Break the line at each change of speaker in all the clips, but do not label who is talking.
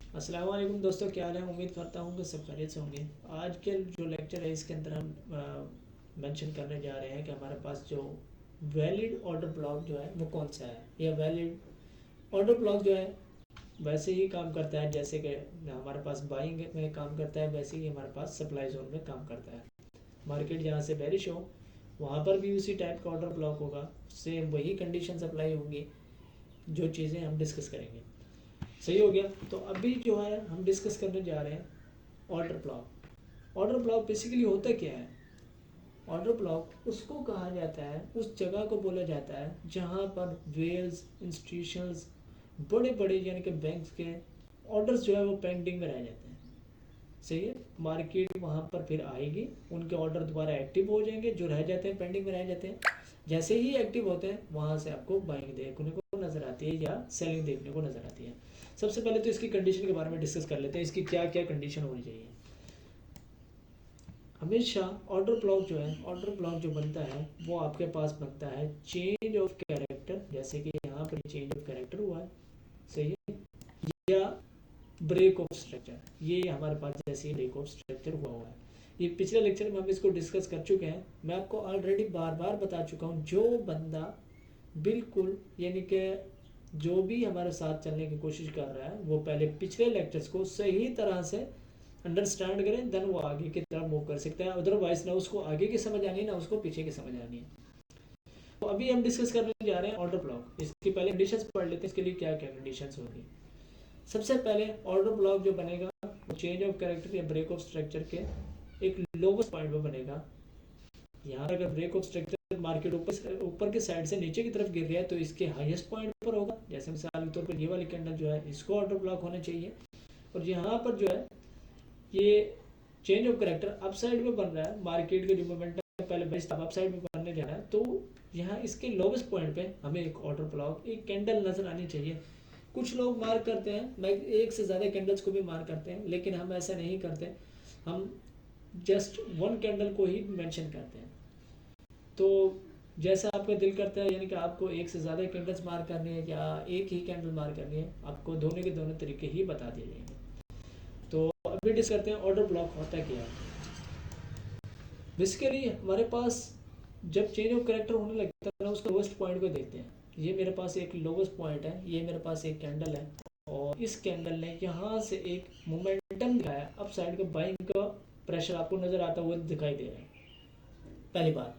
अस्सलाम वालेकुम दोस्तों, क्या हाल है। उम्मीद करता हूँ कि सब खैरियत से होंगे। आज के जो लेक्चर है इसके अंदर हम मेंशन करने जा रहे हैं कि हमारे पास जो वैलिड ऑर्डर ब्लॉक जो है वो कौन सा है। या वैलिड ऑर्डर ब्लॉक जो है वैसे ही काम करता है जैसे कि हमारे पास बाइंग में काम करता है, वैसे ही हमारे पास सप्लाई जोन में काम करता है। मार्केट जहाँ से बेरिश हो वहाँ पर भी उसी टाइप का ऑर्डर ब्लॉक होगा, सेम वही कंडीशन अप्लाई होंगी जो चीज़ें हम डिस्कस करेंगे। सही हो गया। तो अभी जो है हम डिस्कस करने जा रहे हैं order block. Order block basically होता क्या है। ऑर्डर ब्लॉक उसको कहा जाता है, उस जगह को बोला जाता है जहाँ पर वेल्स इंस्टीट्यूशंस बड़े बड़े यानी कि बैंक्स के ऑर्डर्स जो है वो पेंडिंग में रह जाते हैं। सही है। मार्केट वहाँ पर फिर आएगी, उनके ऑर्डर दोबारा एक्टिव हो जाएंगे, जो रह जाते हैं पेंडिंग में रह जाते हैं। जैसे ही एक्टिव होते हैं वहाँ से आपको बाइंग देखने को नज़र आती है या सेलिंग देखने को नज़र आती है। सबसे पहले तो इसकी कंडीशन के बारे में डिस्कस कर लेते हैं, इसकी क्या क्या कंडीशन होनी चाहिए। हमेशा ऑर्डर ब्लॉक जो है, ऑर्डर ब्लॉक जो बनता है वो आपके पास बनता है चेंज ऑफ कैरेक्टर, जैसे कि यहाँ पर चेंज ऑफ कैरेक्टर हुआ है। सही है। या ब्रेक ऑफ स्ट्रक्चर, ये हमारे पास जैसे ब्रेक ऑफ स्ट्रक्चर हुआ है। ये पिछले लेक्चर में हम इसको डिस्कस कर चुके हैं। मैं आपको ऑलरेडी बार बार बता चुका हूँ, जो बंदा बिल्कुल यानी कि जो भी हमारे साथ चलने की कोशिश कर रहा है वो पहले पिछले लेक्चर्स को सही तरह से अंडरस्टैंड करें, देन वो आगे की तरफ मूव कर सकते हैं। अदरवाइज ना उसको आगे की समझ आनी है ना उसको पीछे की समझ आनी है। तो अभी हम डिस्कस करने जा रहे हैं ऑर्डर ब्लॉक। इसकी पहले कंडीशंस पढ़ लेते हैं, इसके लिए क्या क्या कंडीशंस होगी। सबसे पहले ऑर्डर ब्लॉक जो बनेगा वो चेंज ऑफ कैरेक्टर या ब्रेक ऑफ स्ट्रक्चर के एक लोवेस्ट पॉइंट पर बनेगा। यहाँ पर अगर ब्रेक ऑफ स्ट्रक्चर मार्केट ऊपर के साइड से नीचे की तरफ गिर गया है तो इसके हाईएस्ट पॉइंट पर होगा। जैसे मिसाल के तौर पर ये वाली कैंडल जो है इसको ऑर्डर ब्लॉक होना चाहिए। और यहाँ पर जो है ये change of character up side में बन रहा है, मार्केट के जो मोमेंटम पहले बेस्ट अप साइड में बनने जा रहा है, तो यहाँ इसके लोवेस्ट पॉइंट पे हमें एक ऑर्डर ब्लॉक एक कैंडल नजर आनी चाहिए। कुछ लोग मार्क करते हैं, मैं एक से ज़्यादा कैंडल्स को भी मार्क करते हैं, लेकिन हम ऐसा नहीं करते। हम जस्ट वन कैंडल को ही मेंशन करते हैं। तो जैसा आपका दिल करता है, यानी कि आपको एक से ज़्यादा कैंडल्स मार्क करनी है या एक ही कैंडल मार्क करनी है, आपको दोनों के दोनों तरीके ही बता दिए जाएंगे। तो अभी डिस्कस करते हैं ऑर्डर ब्लॉक होता क्या है। बेसिकली हमारे पास जब चेंज ऑफ करेक्टर होने लगता है ना, उसके लोवेस्ट पॉइंट को देखते हैं। ये मेरे पास एक लोवेस्ट पॉइंट है, ये मेरे पास एक कैंडल है, और इस कैंडल ने यहाँ से एक मोमेंटम दिखाया, अप साइड का बाइंग का प्रेशर आपको नजर आता हुआ दिखाई दे रहा है। पहली बात,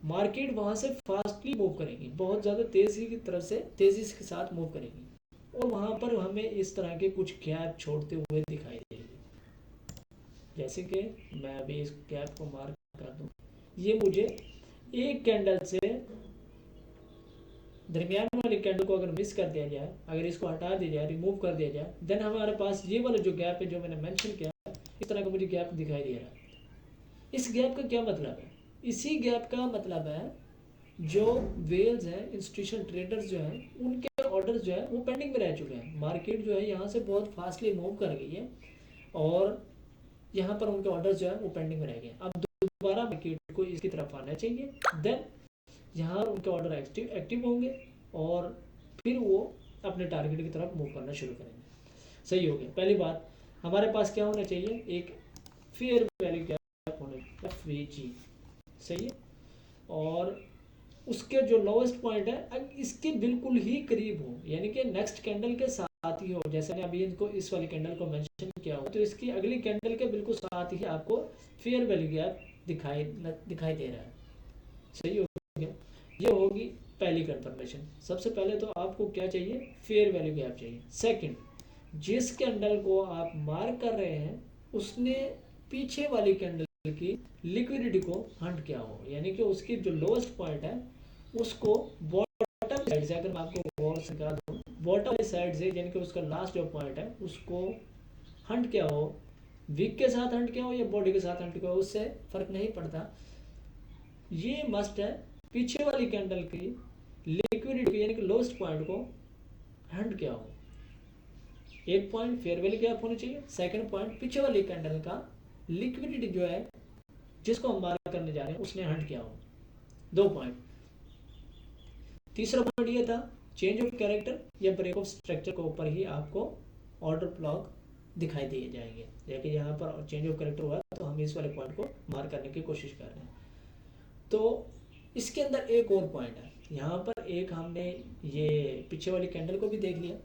मार्केट वहाँ से फास्टली मूव करेगी, बहुत ज़्यादा तेज़ी की तरफ से तेज़ी के साथ मूव करेगी, और वहाँ पर हमें इस तरह के कुछ गैप छोड़ते हुए दिखाई देगी। जैसे कि मैं अभी इस गैप को मार्क कर दूं, ये मुझे एक कैंडल से दरमियान वाली कैंडल को अगर मिस कर दिया जाए, अगर इसको हटा दिया जाए, रिमूव कर दिया जाए, देन हमारे पास ये वाला जो गैप है जो मैंने मेंशन किया, इस तरह का मुझे गैप दिखाई दे रहा है। इस गैप का क्या मतलब है। इसी गैप का मतलब है जो वेल्स हैं, इंस्टीट्यूशन ट्रेडर्स जो हैं, उनके ऑर्डर्स जो है वो पेंडिंग में रह चुके हैं। मार्केट जो है यहाँ से बहुत फास्टली मूव कर गई है, और यहाँ पर उनके ऑर्डर्स जो है वो पेंडिंग में रह गए। अब दोबारा मार्केट को इसकी तरफ आना चाहिए, देन यहाँ उनके ऑर्डर एक्टिव होंगे, और फिर वो अपने टारगेट की तरफ मूव करना शुरू करेंगे। सही हो गया। पहली बात, हमारे पास क्या होना चाहिए, एक फेयर वैल्यू गैप होना चाहिए, FVG। सही है। और उसके जो लोवेस्ट पॉइंट है अगर इसके बिल्कुल ही करीब हो, यानी कि नेक्स्ट कैंडल के साथ ही हो, जैसे मैंने अभी इनको इस वाली कैंडल को मेंशन किया हो, तो इसकी अगली कैंडल के बिल्कुल साथ ही आपको फेयर वैल्यू गैप दिखाई दे रहा है। सही हो गया। ये होगी पहली कंफर्मेशन। सबसे पहले तो आपको क्या चाहिए, फेयर वैल्यू गैप चाहिए। सेकंड, जिस कैंडल को आप मार्क कर रहे हैं उसने पीछे वाली कैंडल की लिक्विडिटी को हंट किया हो, यानी कि उसकी जो लोएस्ट पॉइंट है उसको बॉटम साइड से, अगर मैं आपको गौर से कहा दूँ, बॉटम साइड से यानी कि उसका लास्ट जो पॉइंट है उसको हंट किया हो, वीक के साथ हंट किया हो या बॉडी के साथ हंट किया हो, उससे फर्क नहीं पड़ता। ये मस्ट है पीछे वाली कैंडल की लिक्विडिटी यानी कि लोएस्ट पॉइंट को हंट किया हो। एक पॉइंट फेयर वैल्यू गैप होनी चाहिए, सेकंड पॉइंट पीछे वाली कैंडल का लिक्विडिटी जो है जिसको हम मार्क करने जा रहे हैं उसने हंट किया हो। दो पॉइंट। तीसरा पॉइंट ये था, चेंज ऑफ कैरेक्टर या ब्रेक ऑफ स्ट्रक्चर के ऊपर ही आपको ऑर्डर ब्लॉक दिखाई दिए जाएंगे। देखिए यहाँ पर चेंज ऑफ कैरेक्टर हुआ तो हम इस वाले पॉइंट को मार्क करने की कोशिश कर रहे हैं। तो इसके अंदर एक और पॉइंट है, यहाँ पर एक हमने ये पीछे वाली कैंडल को भी देख लिया,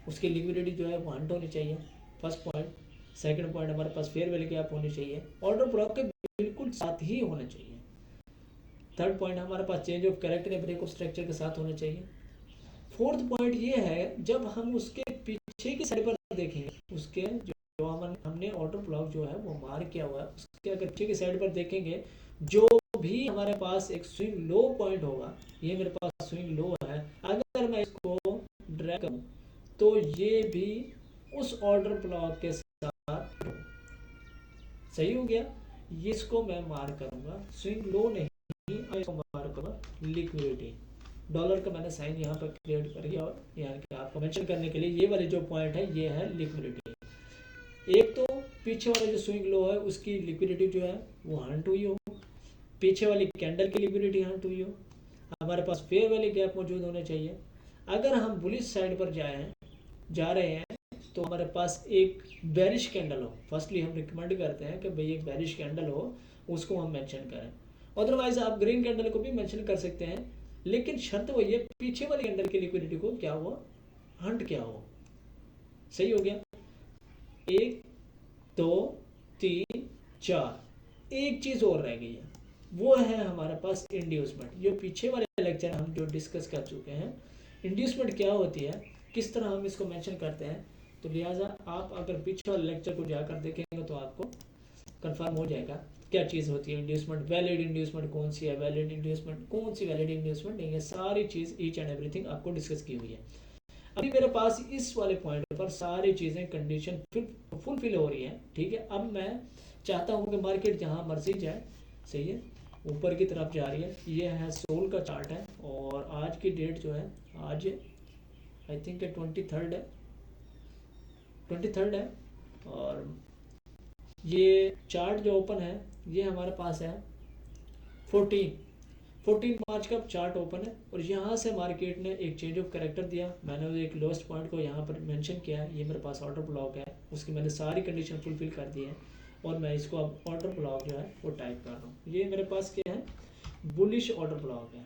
उसकी लिक्विडिटी जो है वो हंट होनी चाहिए, फर्स्ट पॉइंट। सेकंड पॉइंट हमारे पास फेयर वैल्यू गैप होनी चाहिए, ऑर्डर ब्लॉक के बिल्कुल साथ ही होना चाहिए। थर्ड पॉइंट हमारे पास चेंज ऑफ कैरेक्टर या ब्रेक ऑफ स्ट्रक्चर के साथ होना चाहिए। फोर्थ पॉइंट ये है, जब हम उसके पीछे की साइड पर देखेंगे, उसके जो हमने ऑर्डर ब्लॉक जो है वो मार्क किया हुआ है, उसके अगर पीछे की साइड पर देखेंगे, जो भी हमारे पास एक स्विंग लो पॉइंट होगा, ये मेरे पास स्विंग लो है, अगर मैं इसको ड्रैग करूं तो ये भी उस ऑर्डर ब्लॉक के साथ सही हो गया। ये इसको मैं मार्क करूंगा स्विंग लो नहीं, मैं इसको मार्क करूंगा लिक्विडिटी। डॉलर का मैंने साइन यहाँ पर क्रिएट कर दिया और यहाँ के आपको मेंशन करने के लिए ये वाले जो पॉइंट है ये है लिक्विडिटी। एक तो पीछे वाला जो स्विंग लो है उसकी लिक्विडिटी जो है वो हंट हुई हो, पीछे वाली कैंडल की लिक्विडिटी हंट हुई हो, हमारे पास फेयर वैल्यू गैप मौजूद होने चाहिए। अगर हम बुलिश साइड पर जा रहे हैं तो हमारे पास एक बेरिश कैंडल हो। फर्स्टली हम रिकमेंड करते हैं कि भाई एक बेरिश कैंडल हो, उसको हम मेंशन करें। अदरवाइज आप ग्रीन कैंडल को भी मेंशन कर सकते हैं, लेकिन शर्त वही है पीछे वाली कैंडल की लिक्विडिटी को क्या हुआ, हंट क्या हो। सही हो गया। 1 2 3 4, एक चीज और रह गई है, वो है हमारे पास इंड्यूसमेंट। जो पीछे वाले लेक्चर हम जो डिस्कस कर चुके हैं, इंड्यूसमेंट क्या होती है, किस तरह हम इसको मेंशन करते हैं। तो लिहाजा आप अगर पीछे वाले लेक्चर को जाकर देखेंगे तो आपको कंफर्म हो जाएगा क्या चीज़ होती है इंड्यूसमेंट, वैलिड इंड्यूसमेंट कौन सी है, वैलिड इंड्यूसमेट कौन सी, वैलिड इंड्यूसमेंट नहीं है, सारी चीज़ ईच एंड एवरीथिंग आपको डिस्कस की हुई है। अभी मेरे पास इस वाले पॉइंट पर सारी चीज़ें कंडीशन फुलफिल हो रही हैं, ठीक है। अब मैं चाहता हूँ कि मार्केट जहाँ मर्जी जाए, सही है, ऊपर की तरफ जा रही है। ये है सोल का चार्ट है और आज की डेट जो है, आज आई थिंक 23 है, 23 है। और ये चार्ट जो ओपन है ये हमारे पास है 14 मार्च का चार्ट ओपन है। और यहाँ से मार्केट ने एक चेंज ऑफ कैरेक्टर दिया, मैंने एक लोएस्ट पॉइंट को यहाँ पर मेंशन किया है, ये मेरे पास ऑर्डर ब्लॉक है, उसकी मैंने सारी कंडीशन फुलफिल कर दी है और मैं इसको अब ऑर्डर ब्लॉक जो है वो टाइप कर रहा हूँ। ये मेरे पास क्या है, बुलिश ऑर्डर ब्लॉक है,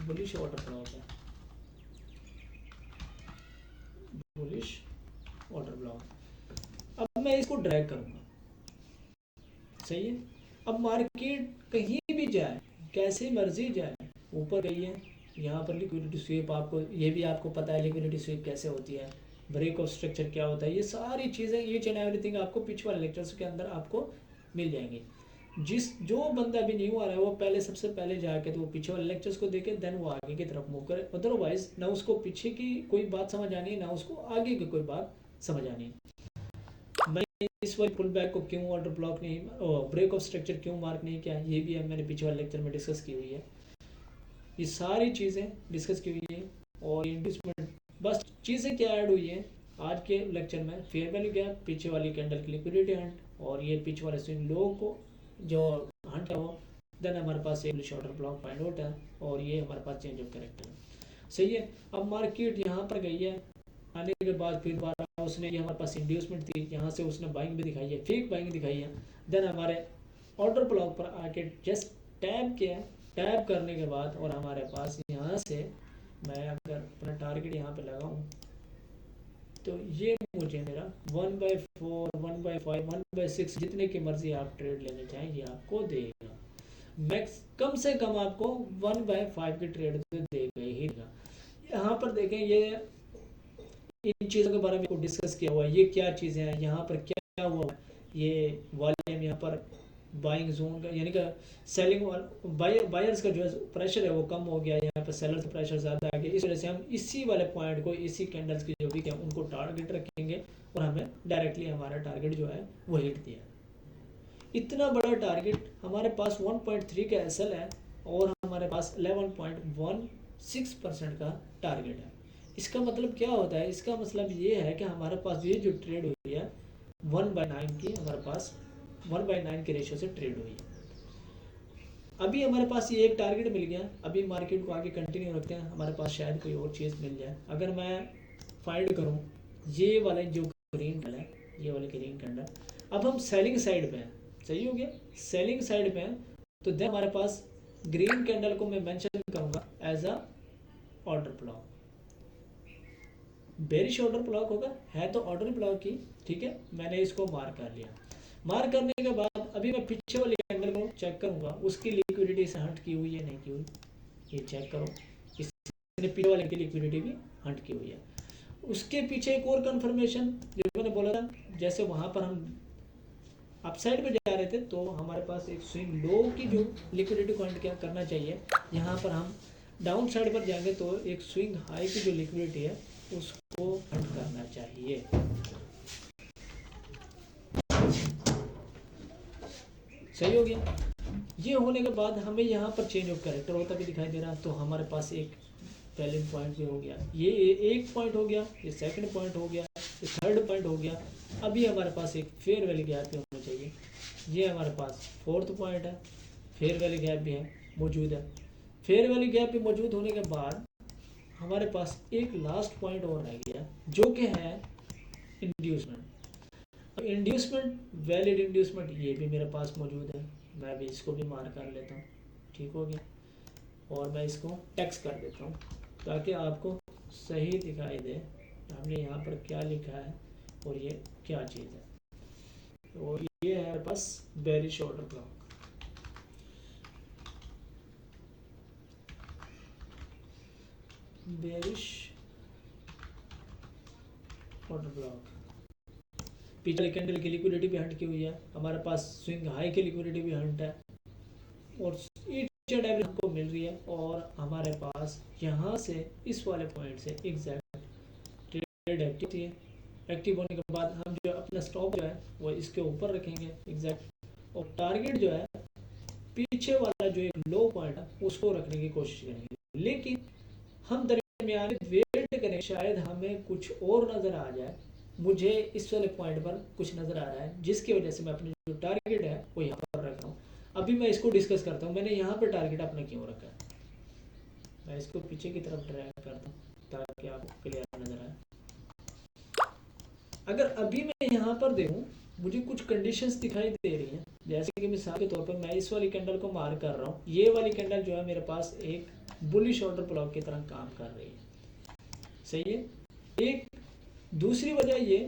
बुलिश ऑर्डर ब्लॉक है, बुलिश ऑर्डर ब्लॉक। अब मैं इसको ड्रैग करूँगा, सही है। अब मार्केट कहीं भी जाए, कैसे मर्जी जाए, ऊपर गई है, यहाँ पर लिक्विडिटी स्वीप, आपको ये भी आपको पता है लिक्विडिटी स्वीप कैसे होती है, ब्रेक ऑफ स्ट्रक्चर क्या होता है, ये सारी चीज़ें ईच एंड एवरीथिंग आपको पिछले वाले लेक्चर्स के अंदर आपको मिल जाएंगी। जो बंदा भी न्यू आ रहा है वो पहले सबसे पहले जाके तो वो पीछे वाले लेक्चर्स को देखे, देन वो आगे की तरफ मूव करे। अदरवाइज ना उसको पीछे की कोई बात समझ आनी है, ना उसको आगे की कोई बात समझ आनी है। मैं इस वाले पुल बैक को क्यों ऑर्डर ब्लॉक नहीं, ब्रेक ऑफ स्ट्रक्चर क्यों मार्क नहीं किया, ये भी मैंने पीछे वाले लेक्चर में डिस्कस की हुई है। ये सारी चीज़ें डिस्कस की हुई है और इंड्यूसमेंट, बस चीज़ें क्या ऐड हुई है आज के लेक्चर में, फेयर वैल्यू गैप, पीछे वाली कैंडल की लिक्विडिटी हंट, और ये पीछे वाले स्विंग लो को जो हंट है वो, देन हमारे पास एक शॉर्टर ब्लॉक फाइंड आउट है और ये हमारे पास चेंज ऑफ कैरेक्टर है। सही है। अब मार्केट यहाँ पर गई है, आने के बाद फिर दोबारा उसने, ये हमारे पास इंड्यूसमेंट थी, यहाँ से उसने बाइंग भी दिखाई है, फेक बाइंग दिखाई है, देन हमारे ऑर्डर ब्लॉक पर आके जस्ट टैप किया, टैप करने के बाद और हमारे पास यहाँ से मैं अगर अपना टारगेट यहाँ पे लगाऊं तो ये मुझे मेरा 1/4, 1/5, 1/6 जितने की मर्जी आप ट्रेड लेने चाहें ये आपको देगा। मैक्स कम से कम आपको 1/5 की ट्रेड तो देगा ही देगा। यहाँ पर देखें, ये इन चीज़ों के बारे में डिस्कस किया हुआ है, ये क्या चीज़ें हैं, यहाँ पर क्या हुआ है, ये वॉल्यूम यहाँ पर बाइंग जोन का, यानी कि सेलिंग बायर्स का जो है प्रेशर है वो कम हो गया, यहाँ पर सेलर का प्रेशर ज़्यादा आ गया। इस वजह से हम इसी वाले पॉइंट को, इसी कैंडल्स की जो भी क्या उनको टारगेट रखेंगे और हमें डायरेक्टली हमारा टारगेट जो है वो हिट दिया। इतना बड़ा टारगेट, हमारे पास 1.3 का एसएल है और हमारे पास 11.16% का टारगेट है। इसका मतलब क्या होता है, इसका मतलब ये है कि हमारे पास ये जो ट्रेड हुई है 1/9 की, हमारे पास 1/9 के रेशियो से ट्रेड हुई है। अभी हमारे पास ये एक टारगेट मिल गया, अभी मार्केट को आगे कंटिन्यू रखते हैं, हमारे पास शायद कोई और चीज़ मिल जाए। अगर मैं फाइंड करूं ये वाला जो ग्रीन कैंडल है, ये वाले ग्रीन कैंडल। अब हम सेलिंग साइड पे हैं, सही हो गया, सेलिंग साइड पे हैं। तो देन हमारे पास ग्रीन कैंडल को मैं मेंशन करूंगा as a order block. Bearish order block होगा, है तो ऑर्डर ब्लॉक ही, ठीक है। मैंने इसको मार्क कर लिया। मार्क करने के बाद अभी मैं पीछे वाली कैंडल को चेक करूंगा, उसकी लिक्विडिटी से हट की हुई है नहीं की हुई, ये चेक करो। इसने पीछे वाले की लिक्विडिटी भी हट की हुई है। उसके पीछे एक और कंफर्मेशन जो मैंने बोला था, जैसे वहां पर हम अपसाइड पे जा रहे थे तो हमारे पास एक स्विंग लो की जो लिक्विडिटी पॉइंट क्या करना चाहिए, यहाँ पर हम डाउन साइड पर जाएंगे तो एक स्विंग हाई की जो लिक्विडिटी है उसको हट करना चाहिए। सही हो गया। ये होने के बाद हमें यहाँ पर चेंज ऑफ कैरेक्टर होता भी दिखाई दे रहा है, तो हमारे पास एक वैलिड पॉइंट भी हो गया, ये एक पॉइंट हो गया, ये सेकंड पॉइंट हो गया, ये थर्ड पॉइंट हो गया। अभी हमारे पास एक फेयर वैल्यू गैप भी होना चाहिए, ये हमारे पास फोर्थ पॉइंट है, फेयर वैल्यू गैप भी है मौजूद है। फेयर वैल्यू गैप भी मौजूद होने के बाद हमारे पास एक लास्ट पॉइंट और रह गया जो कि है इंड्यूसमेंट। इंड्यूसमेंट, वैलिड इंड्यूसमेंट, ये भी मेरे पास मौजूद है, मैं भी इसको भी मार्क कर लेता हूँ, ठीक हो गया। और मैं इसको टेक्स्ट कर देता हूँ ताकि आपको सही दिखाई दे हमने यहाँ पर क्या लिखा है और ये क्या चीज़ है। और ये है हमारे पास bearish order block. Bearish order block, पिछले कैंडल की लिक्विडिटी भी हंट की हुई है, हमारे पास स्विंग हाई की लिक्विडिटी भी हंट है और ईच एंड एवरी हमको मिल रही है। और हमारे पास यहाँ से इस वाले पॉइंट से एग्जैक्ट ट्रेड एक्टिव है। एक्टिव होने के बाद हम जो अपना स्टॉप जो है वो इसके ऊपर रखेंगे एग्जैक्ट, और टारगेट जो है पीछे वाला जो एक लो पॉइंट है उसको रखने की कोशिश करेंगे। लेकिन हम दरमियान में वेट करें, शायद हमें कुछ और नज़र आ जाए। मुझे इस वाले पॉइंट पर कुछ नज़र आ रहा है जिसकी वजह से मैं अपनी जो टारगेट है वो यहाँ पर रख रहा हूँ। अभी मैं इसको डिस्कस करता हूँ, मैंने यहाँ पर टारगेट अपना क्यों रखा है। मैं इसको पीछे की तरफ ड्रैग करता हूँ ताकि आपको क्लियर नज़र आए। अगर अभी मैं यहाँ पर देखूँ, मुझे कुछ कंडीशंस दिखाई दे रही हैं, जैसे कि मिसाल के तौर पर मैं इस वाली कैंडल को मार्क कर रहा हूँ, ये वाली कैंडल जो है मेरे पास एक बुलिश ऑर्डर ब्लॉक की तरह काम कर रही है, सही है। एक दूसरी वजह ये,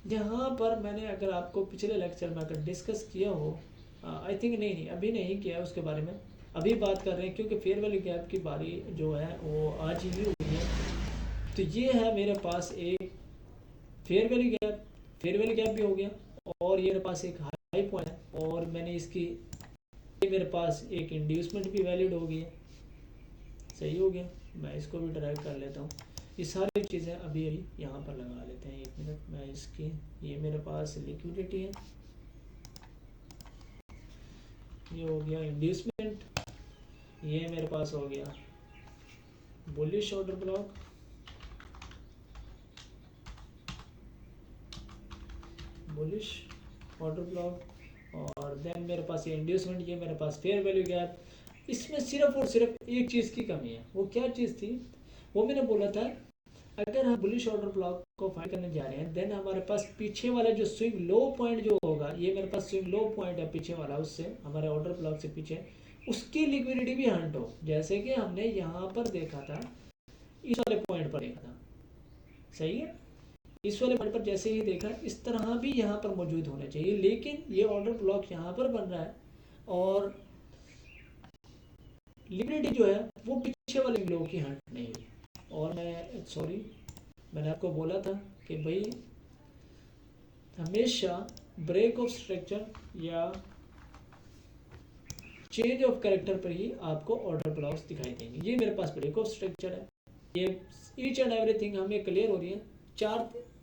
यहाँ पर मैंने अगर आपको पिछले लेक्चर में अगर डिस्कस किया हो, आई थिंक नहीं अभी नहीं किया उसके बारे में, अभी बात कर रहे हैं क्योंकि फेयर वैल्यू गैप की बारी जो है वो आज ही हुई है। तो ये है मेरे पास एक fair value gap, fair value gap भी हो गया, और ये मेरे पास एक हाई पॉइंट है, और मैंने इसकी ये मेरे पास एक इंड्यूसमेंट भी वैलिड हो गई है, सही हो गया। मैं इसको भी ड्राइव कर लेता हूँ, ये सारी चीज़ें अभी अभी यहाँ पर लगा लेते हैं। एक मिनट, मैं इसकी, ये मेरे पास लिक्विडिटी है, ये हो गया इंड्यूसमेंट, ये मेरे पास हो गया bullish order block, bullish order block, और देन मेरे पास ये इंड्यूसमेंट, ये मेरे पास फेयर वैल्यू गैप। इसमें सिर्फ और सिर्फ एक चीज़ की कमी है, वो क्या चीज़ थी, वो मैंने बोला था अगर हम बुलिश ऑर्डर ब्लॉक को फाइंड करने जा रहे हैं, देन हमारे पास पीछे वाला जो स्विंग लो पॉइंट जो होगा, ये मेरे पास स्विंग लो पॉइंट है पीछे वाला, उससे हमारे ऑर्डर ब्लॉक से पीछे उसकी लिक्विडिटी भी हंट हो, जैसे कि हमने यहाँ पर देखा था, इस वाले पॉइंट पर देखा था, सही है। इस वाले पॉइंट पर जैसे ही देखा, इस तरह भी यहाँ पर मौजूद होना चाहिए, लेकिन ये ऑर्डर ब्लॉक यहाँ पर बन रहा है और लिक्विडिटी जो है वो पीछे वाले लो की हंट नहीं हुई। और मैं सॉरी, मैंने आपको बोला था कि भाई हमेशा ब्रेक ऑफ स्ट्रक्चर या चेंज ऑफ कैरेक्टर पर ही आपको ऑर्डर ब्लॉक्स दिखाई देंगे। ये मेरे पास ब्रेक ऑफ स्ट्रक्चर है, ये ईच एंड एवरीथिंग हमें क्लियर हो रही है,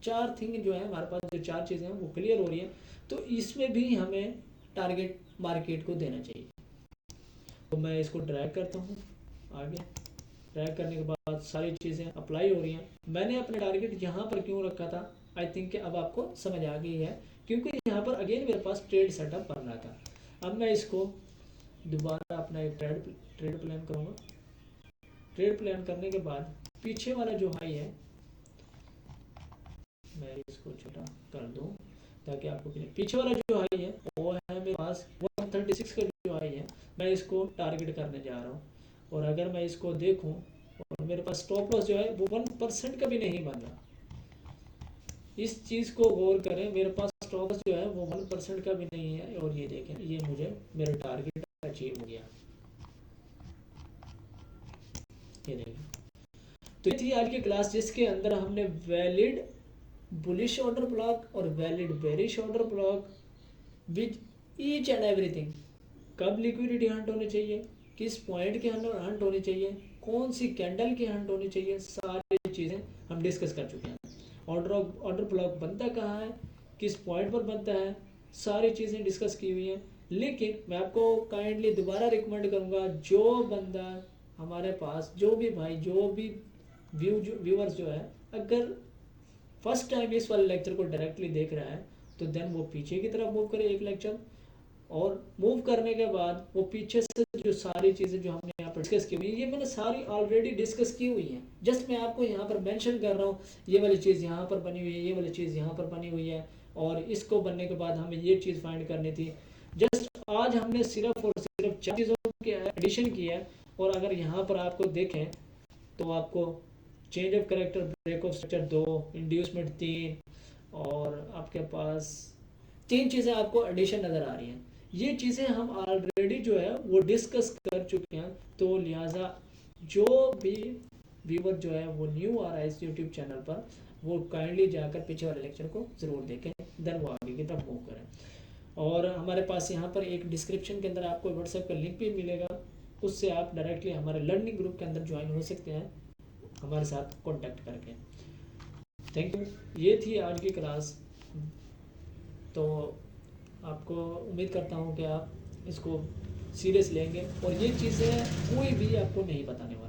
चार थिंग जो है हमारे पास, जो चार चीज़ें हैं वो क्लियर हो रही है, तो इसमें भी हमें टारगेट मार्केट को देना चाहिए। तो मैं इसको ड्रैग करता हूँ आगे, ड्रैग करने के बाद सारी चीज़ें अप्लाई हो रही हैं। मैंने अपना टारगेट यहाँ पर क्यों रखा था, आई थिंक अब आपको समझ आ गई है, क्योंकि यहाँ पर अगेन मेरे पास ट्रेड सेटअप बन रहा था। अब मैं इसको दोबारा अपना एक ट्रेड प्लान करूँगा। ट्रेड प्लान करने के बाद पीछे वाला जो हाई है मैं इसको छोटा कर दूं ताकि आपको क्लियर। पीछे वाला जो हाई है वो है मेरे पास 136 का जो हाई है, मैं इसको टारगेट करने जा रहा हूँ। और अगर मैं इसको देखूं और मेरे पास स्टॉप लॉस जो है वो 1% का भी नहीं बन रहा। इस चीज़ को गौर करें, मेरे पास स्टॉप लॉस जो है वो 1% का भी नहीं है। और ये देखें, ये मुझे मेरा टारगेट अचीव हो गया। ये देखें, तो ये थी आज की क्लास जिसके अंदर हमने वैलिड बुलिश ऑर्डर ब्लॉक और valid bearish order block with each and everything, कब लिक्विडिटी हंट होनी चाहिए, किस पॉइंट के हंट होनी चाहिए, कौन सी कैंडल की हंट होनी चाहिए, सारी चीज़ें हम डिस्कस कर चुके हैं। ऑर्डर ब्लॉक बनता कहाँ है, किस पॉइंट पर बनता है, सारी चीज़ें डिस्कस की हुई हैं। लेकिन मैं आपको काइंडली दोबारा रिकमेंड करूँगा, जो बंदा हमारे पास, जो भी भाई, जो भी व्यूअर्स जो है, अगर फर्स्ट टाइम इस वाले लेक्चर को डायरेक्टली देख रहा है तो देन वो पीछे की तरफ मूव करे एक लेक्चर, और मूव करने के बाद वो पीछे से जो सारी चीज़ें जो हमने यहाँ पर डिस्कस की हुई है, ये मैंने सारी ऑलरेडी डिस्कस की हुई हैं। जस्ट मैं आपको यहाँ पर मेंशन कर रहा हूँ, ये वाली चीज़ यहाँ पर बनी हुई है, ये वाली चीज़ यहाँ पर बनी हुई है, और इसको बनने के बाद हमें ये चीज़ फाइंड करनी थी। जस्ट आज हमने सिर्फ और सिर्फ 4 चीज़ों के एडिशन की है। और अगर यहाँ पर आपको देखें तो आपको change of character, break of structure 2, inducement 3, और आपके पास 3 चीज़ें आपको एडिशन नज़र आ रही हैं। ये चीज़ें हम ऑलरेडी जो है वो डिस्कस कर चुके हैं। तो लिहाजा जो भी व्यूवर जो है वो न्यू आ रहा है इस यूट्यूब चैनल पर, वो काइंडली जाकर पीछे वाले लेक्चर को ज़रूर देखें, देन वो आगे की तरफ मूव करें। और हमारे पास यहाँ पर एक डिस्क्रिप्शन के अंदर आपको व्हाट्सएप का लिंक भी मिलेगा, उससे आप डायरेक्टली हमारे लर्निंग ग्रुप के अंदर ज्वाइन हो सकते हैं हमारे साथ कॉन्टैक्ट करके। थैंक यू, ये थी आज की क्लास। तो आपको उम्मीद करता हूँ कि आप इसको सीरियस लेंगे और ये चीज़ें कोई भी आपको नहीं बताने वाला।